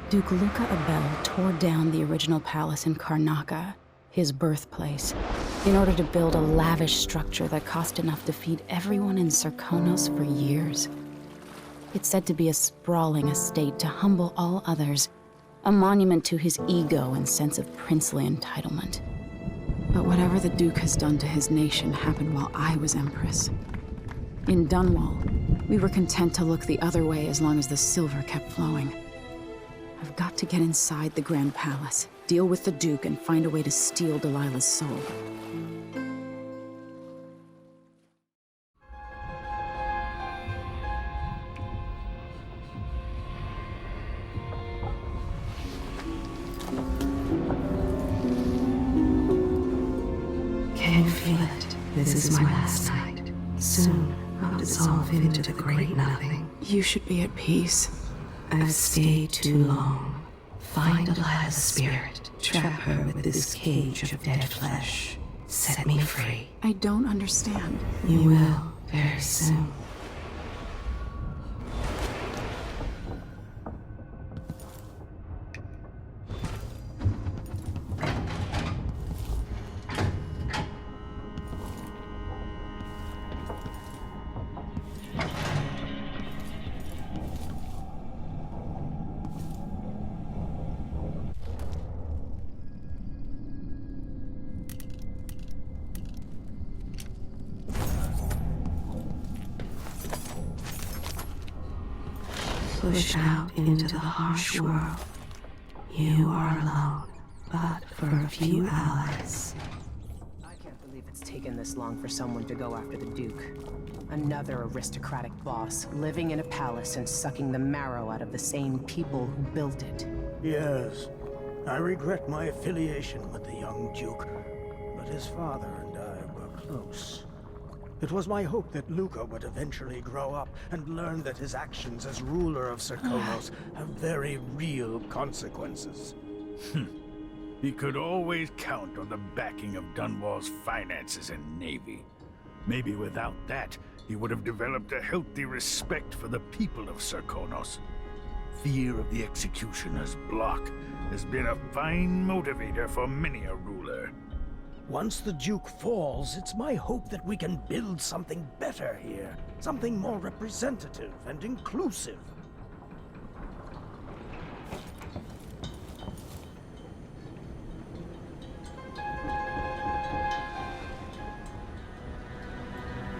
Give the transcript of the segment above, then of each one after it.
Duke Luca Abel tore down the original palace in Karnaca, his birthplace, in order to build a lavish structure that cost enough to feed everyone in Serkonos for years. It's said to be a sprawling estate to humble all others, a monument to his ego and sense of princely entitlement. But whatever the Duke has done to his nation happened while I was Empress. In Dunwall, we were content to look the other way as long as the silver kept flowing. I've got to get inside the Grand Palace, deal with the Duke, and find a way to steal Delilah's soul. Can you feel it? This is my last night. Soon, I'll dissolve into the great nothing. You should be at peace. I've stayed too long. Find Delilah's spirit. Trap her with this cage of dead flesh. Set me free. I don't understand. You will, very soon. Pushed out into the harsh world. You are alone, but for a few allies. I can't believe it's taken this long for someone to go after the Duke. Another aristocratic boss, living in a palace and sucking the marrow out of the same people who built it. Yes, I regret my affiliation with the young Duke, but his father and I were close. It was my hope that Luca would eventually grow up and learn that his actions as ruler of Serkonos have very real consequences. He could always count on the backing of Dunwall's finances and navy. Maybe without that, he would have developed a healthy respect for the people of Serkonos. Fear of the executioner's block has been a fine motivator for many a ruler. Once the Duke falls, it's my hope that we can build something better here. Something more representative and inclusive.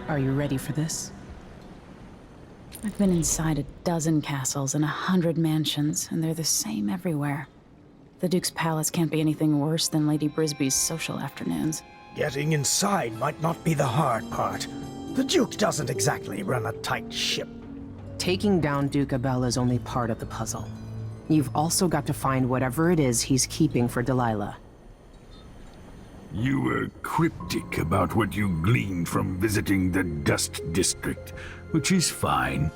Are you ready for this? I've been inside a dozen castles and 100 mansions, and they're the same everywhere. The Duke's palace can't be anything worse than Lady Brisby's social afternoons. Getting inside might not be the hard part. The Duke doesn't exactly run a tight ship. Taking down Duke Abel is only part of the puzzle. You've also got to find whatever it is he's keeping for Delilah. You were cryptic about what you gleaned from visiting the Dust District, which is fine.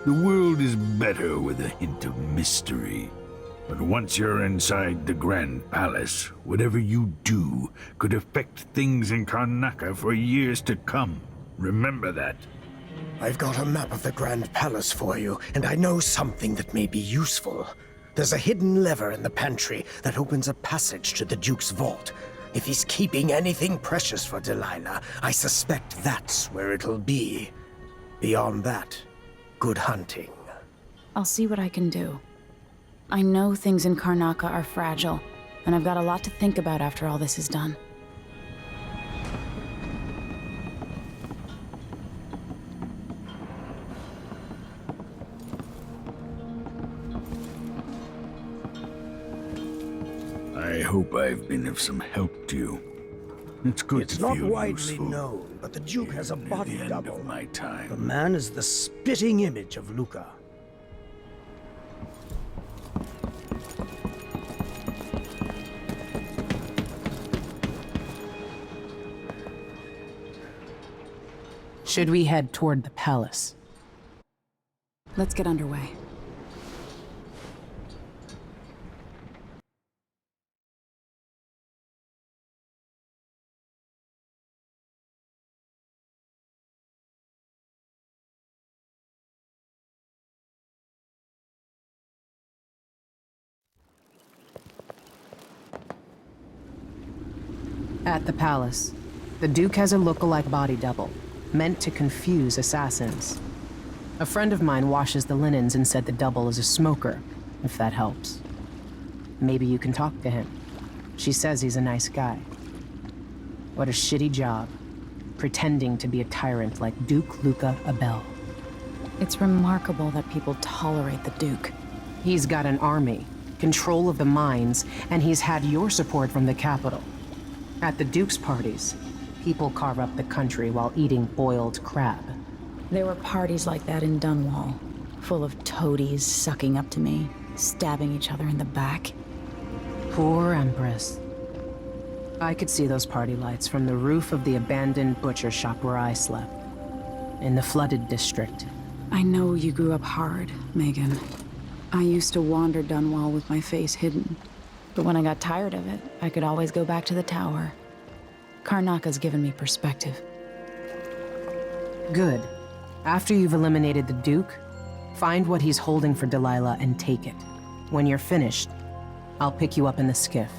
The world is better with a hint of mystery. But once you're inside the Grand Palace, whatever you do could affect things in Karnaca for years to come. Remember that. I've got a map of the Grand Palace for you, and I know something that may be useful. There's a hidden lever in the pantry that opens a passage to the Duke's vault. If he's keeping anything precious for Delilah, I suspect that's where it'll be. Beyond that, good hunting. I'll see what I can do. I know things in Karnaca are fragile, and I've got a lot to think about after all this is done. I hope I've been of some help to you. It's good It's to not feel widely useful. known, but the Duke has a Near body the end double. of my time. The man is the spitting image of Luca. Should we head toward the palace? Let's get underway. At the palace, the Duke has a look-alike body double, meant to confuse assassins. A friend of mine washes the linens and said the double is a smoker, if that helps. Maybe you can talk to him. She says he's a nice guy. What a shitty job, pretending to be a tyrant like Duke Luca Abel. It's remarkable that people tolerate the Duke. He's got an army, control of the mines, and he's had your support from the capital. At the Duke's parties, people carve up the country while eating boiled crab. There were parties like that in Dunwall, full of toadies sucking up to me, stabbing each other in the back. Poor Empress. I could see those party lights from the roof of the abandoned butcher shop where I slept, in the flooded district. I know you grew up hard, Megan. I used to wander Dunwall with my face hidden. But when I got tired of it, I could always go back to the tower. Karnaka's given me perspective. Good. After you've eliminated the Duke, find what he's holding for Delilah and take it. When you're finished, I'll pick you up in the skiff.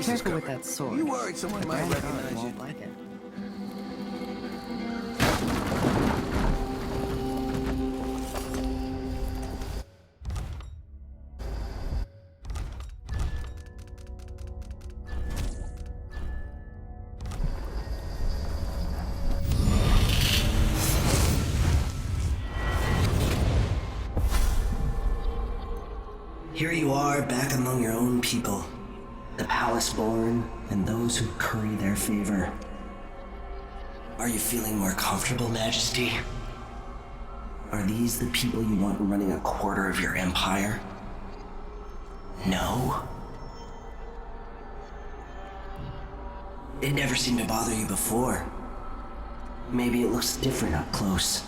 Careful with that sword. You worried someone might recognize you? Won't like it. Here you are, back among your own people. The palace-born, and those who curry their favor. Are you feeling more comfortable, Majesty? Are these the people you want running a quarter of your empire? No? It never seemed to bother you before. Maybe it looks different up close.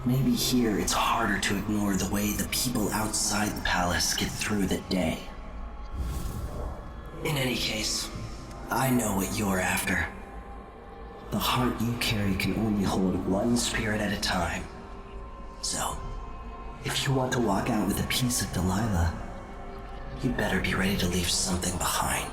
Maybe here it's harder to ignore the way the people outside the palace get through the day. In any case, I know what you're after. The heart you carry can only hold one spirit at a time. So, if you want to walk out with a piece of Delilah, you better be ready to leave something behind.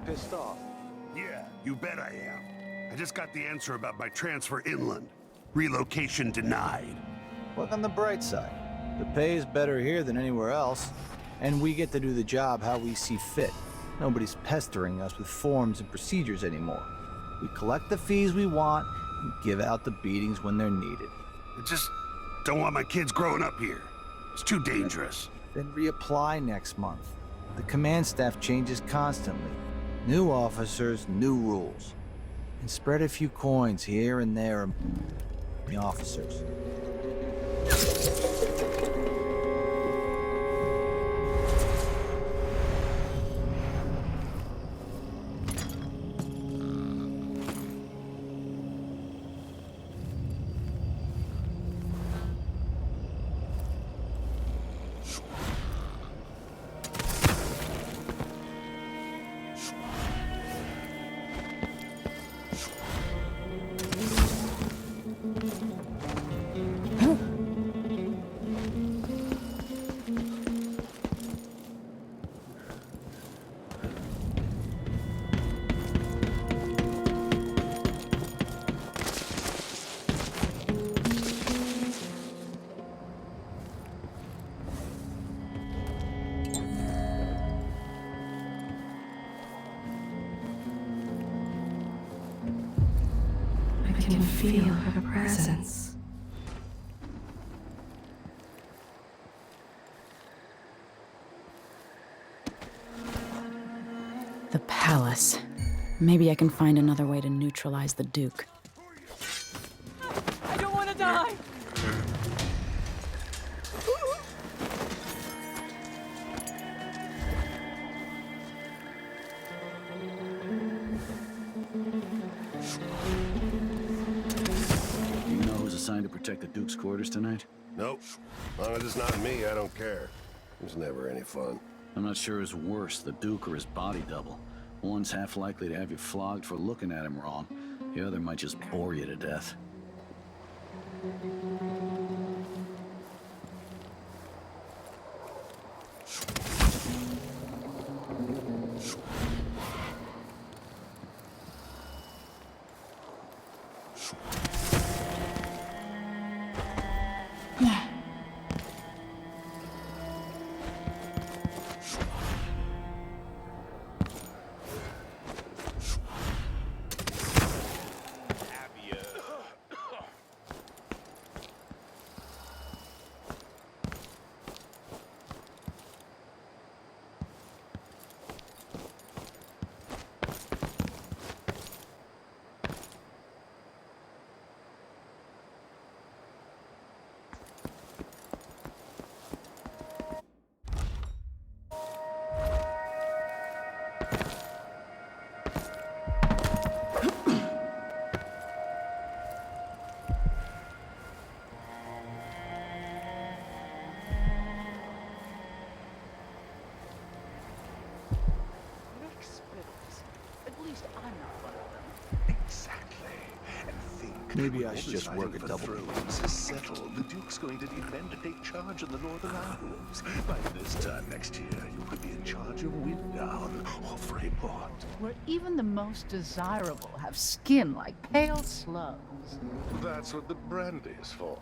Pissed off. Yeah, you bet I am. I just got the answer about my transfer inland. Relocation denied. Look on the bright side. The pay is better here than anywhere else, and we get to do the job how we see fit. Nobody's pestering us with forms and procedures anymore. We collect the fees we want and give out the beatings when they're needed. I just don't want my kids growing up here. It's too dangerous. Then reapply next month. The command staff changes constantly. New officers, new rules. And spread a few coins here and there among the officers. feel her presence. The palace. Maybe I can find another way to neutralize the Duke. I don't want to die! You know who's assigned to protect the Duke's quarters tonight? Nope. As long as it's not me, I don't care. It's never any fun. I'm not sure who's worse, the Duke or his body double. One's half likely to have you flogged for looking at him wrong. The other might just bore you to death. Maybe I should just work a double. Thrones is settled. The Duke's going to need men to take charge of the Northern Isles. By this time next year, you could be in charge of Winddown or Freyport. Where even the most desirable have skin like pale slugs. That's what the brandy's for.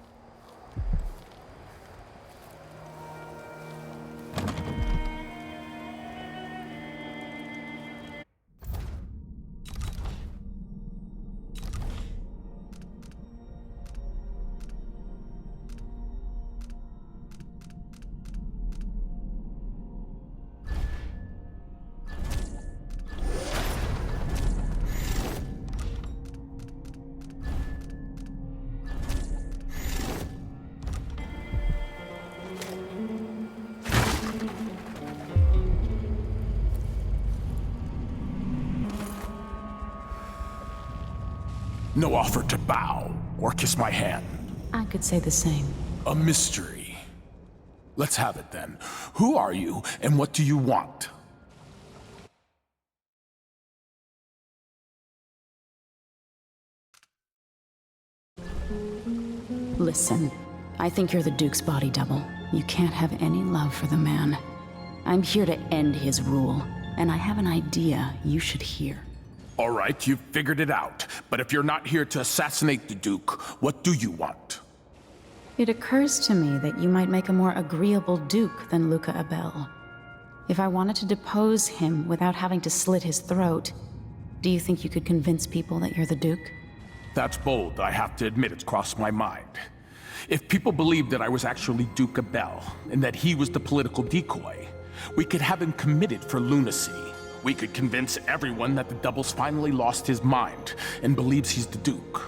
No offer to bow or kiss my hand. I could say the same. A mystery. Let's have it then. Who are you and what do you want? Listen, I think you're the Duke's body double. You can't have any love for the man. I'm here to end his rule, and I have an idea you should hear. All right, you've figured it out. But if you're not here to assassinate the Duke, what do you want? It occurs to me that you might make a more agreeable Duke than Luca Abel. If I wanted to depose him without having to slit his throat, do you think you could convince people that you're the Duke? That's bold. I have to admit it's crossed my mind. If people believed that I was actually Duke Abel, and that he was the political decoy, we could have him committed for lunacy. We could convince everyone that the Double's finally lost his mind and believes he's the Duke.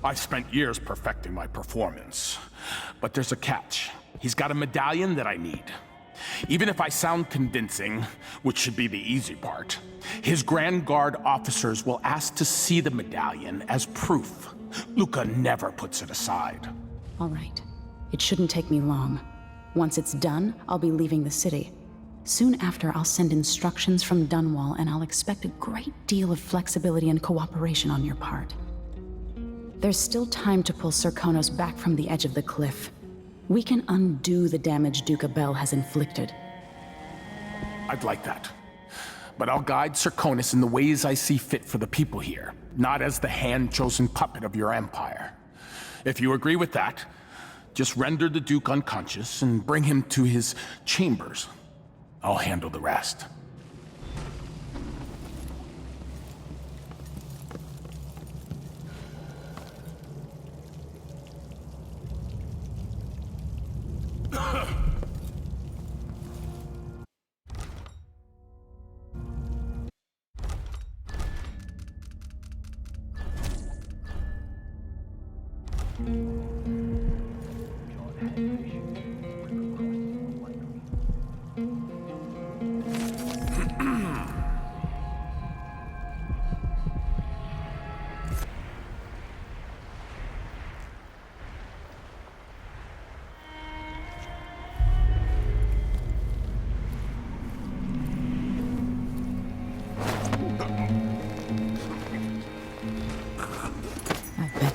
I've spent years perfecting my performance. But there's a catch. He's got a medallion that I need. Even if I sound convincing, which should be the easy part, his Grand Guard officers will ask to see the medallion as proof. Luca never puts it aside. All right. It shouldn't take me long. Once it's done, I'll be leaving the city. Soon after, I'll send instructions from Dunwall, and I'll expect a great deal of flexibility and cooperation on your part. There's still time to pull Serkonos back from the edge of the cliff. We can undo the damage Duke Abel has inflicted. I'd like that. But I'll guide Serkonos in the ways I see fit for the people here, not as the hand-chosen puppet of your empire. If you agree with that, just render the Duke unconscious and bring him to his chambers. I'll handle the rest.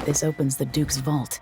This opens the Duke's vault.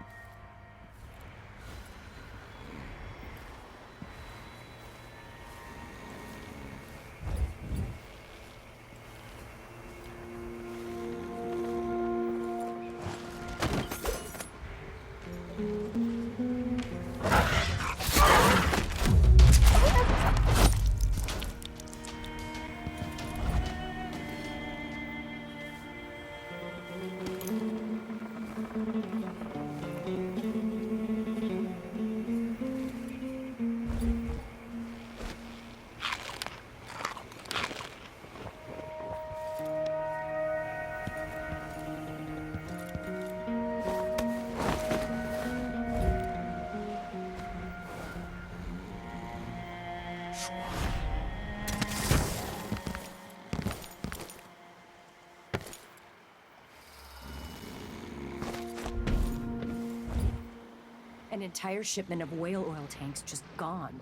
An entire shipment of whale oil tanks just gone.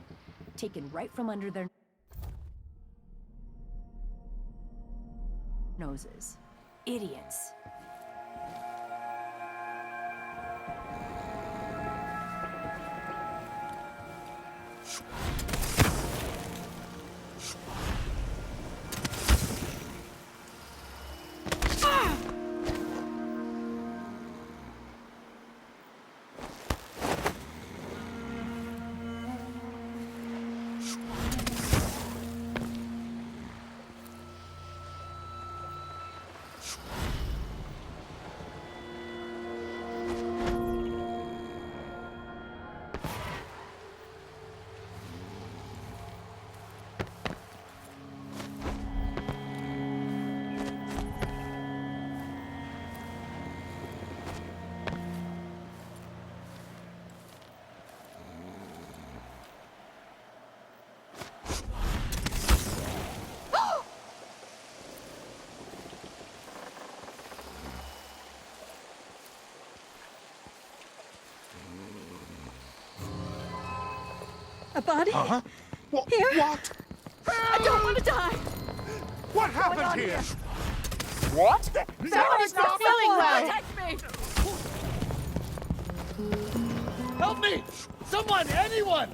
Taken right from under their noses. Idiots. A body? Uh-huh. Here? What? I don't want to die! What happened here? What? Someone's not feeling well. Protect me! Help me! Someone! Anyone!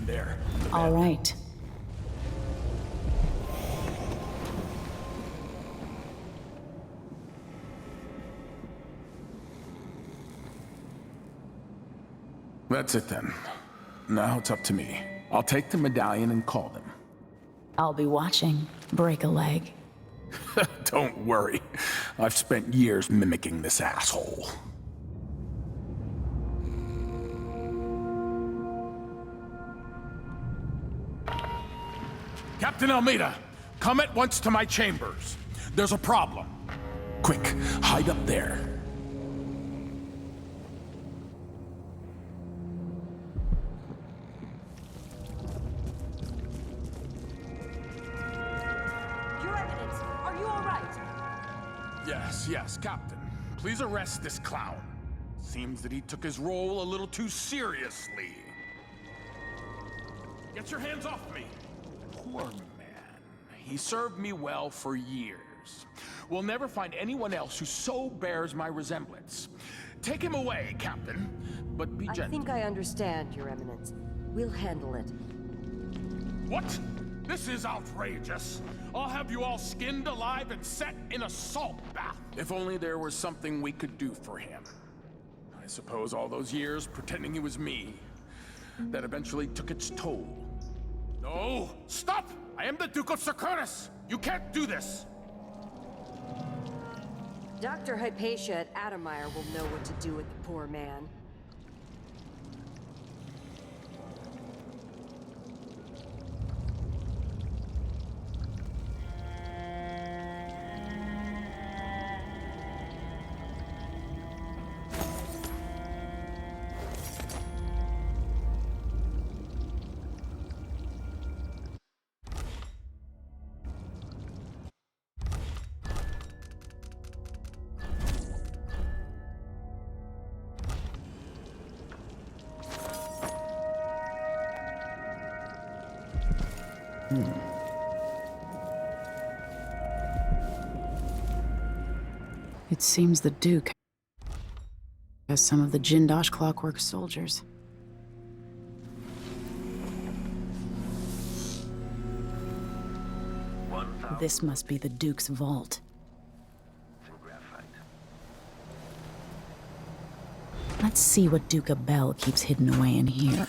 There. All right. That's it then. Now it's up to me. I'll take the medallion and call them. I'll be watching. Break a leg. Don't worry. I've spent years mimicking this asshole. Captain Almeida, come at once to my chambers. There's a problem. Quick, hide up there. Your Eminence, are you all right? Yes, Captain. Please arrest this clown. Seems that he took his role a little too seriously. Get your hands off me! Poor man. He served me well for years. We'll never find anyone else who so bears my resemblance. Take him away, Captain, but be gentle. I think I understand, Your Eminence. We'll handle it. What? This is outrageous. I'll have you all skinned alive and set in a salt bath. If only there was something we could do for him. I suppose all those years pretending he was me, that eventually took its toll. No! Stop! I am the Duke of Serkonos! You can't do this! Dr. Hypatia at Adamire will know what to do with the poor man. It seems the Duke has some of the Jindosh clockwork soldiers. This must be the Duke's vault. Let's see what Duke Abel keeps hidden away in here.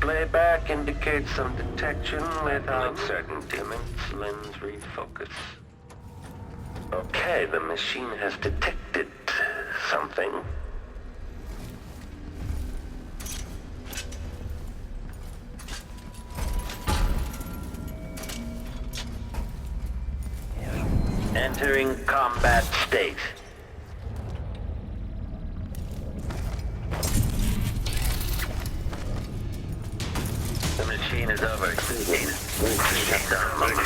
Playback indicates some detection without certain dimmings. Lens refocus. Okay, the machine has detected something. Entering combat state. The machine is overexceeding. Shut down mode.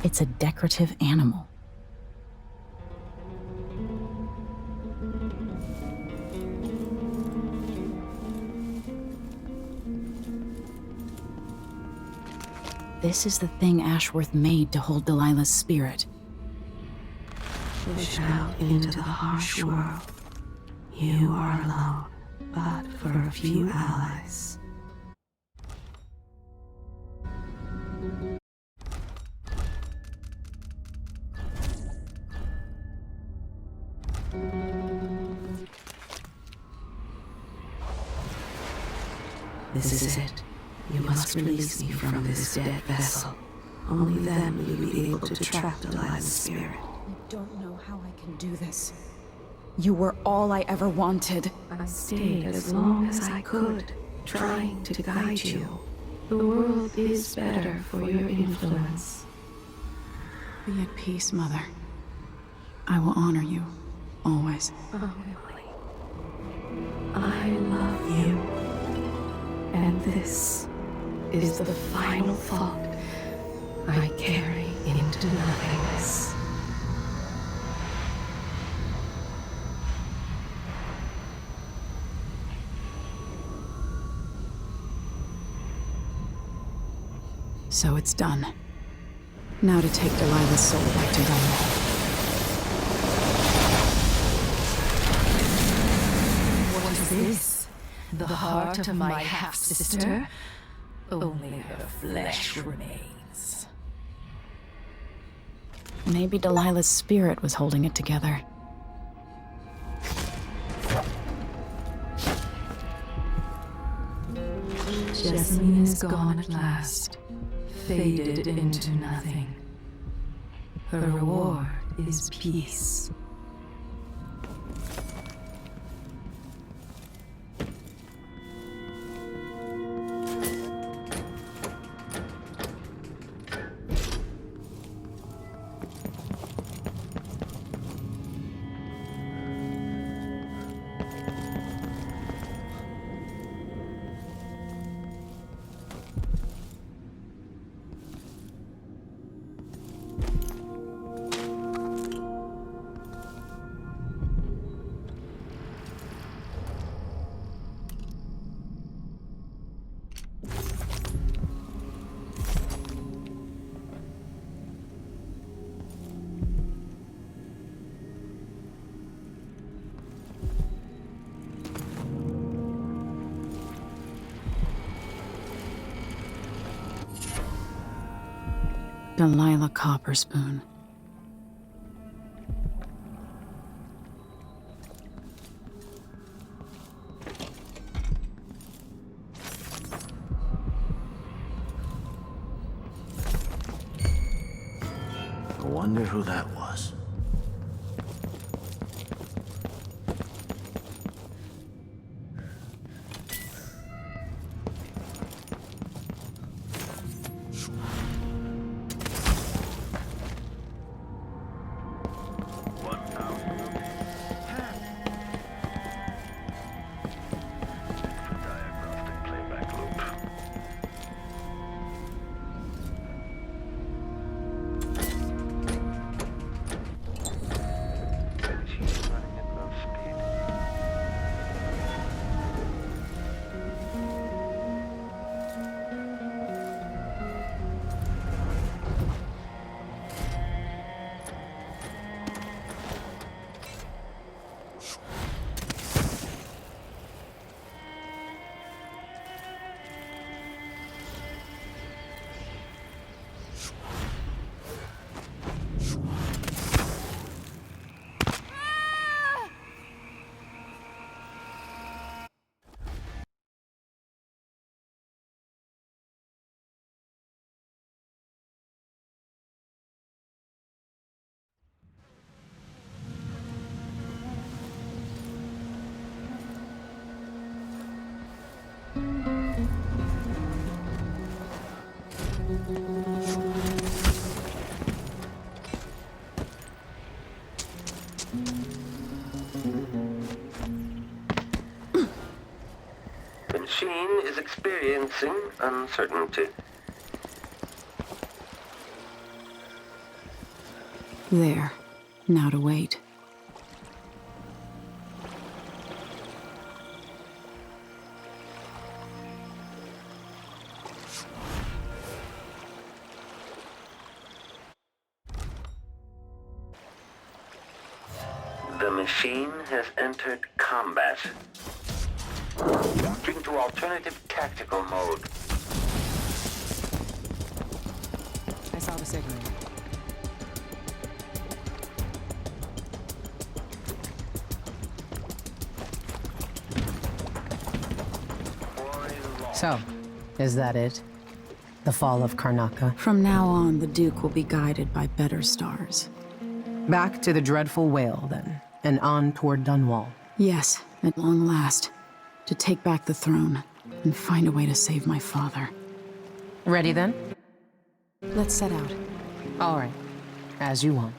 It's a decorative animal. This is the thing Ashworth made to hold Delilah's spirit. Push out into the harsh world. You are alone, but for a few allies. This is it. You must release me from this dead vessel. Only then will you be able to trap Delilah's spirit. I don't know how I can do this. You were all I ever wanted. I stayed as long as I could, trying to guide you. The world is better for your influence. Be at peace, Mother. I will honor you, always. Oh, I love you. And this is the final thought I carry into nothingness. So it's done. Now to take Delilah's soul back to Gaia. What is this? The heart of my half-sister? Only her flesh remains. Maybe Delilah's spirit was holding it together. Jessamine is gone at last, faded into nothing. Her reward is peace. Delilah Copperspoon. I wonder who that was. The machine is experiencing uncertainty. There. Now to wait. The machine has entered combat. Moving to alternative tactical mode. I saw the signal. So, is that it? The fall of Karnaca? From now on, the Duke will be guided by better stars. Back to the dreadful whale, then, and on toward Dunwall. Yes, at long last. To take back the throne, and find a way to save my father. Ready, then? Let's set out. All right. As you want.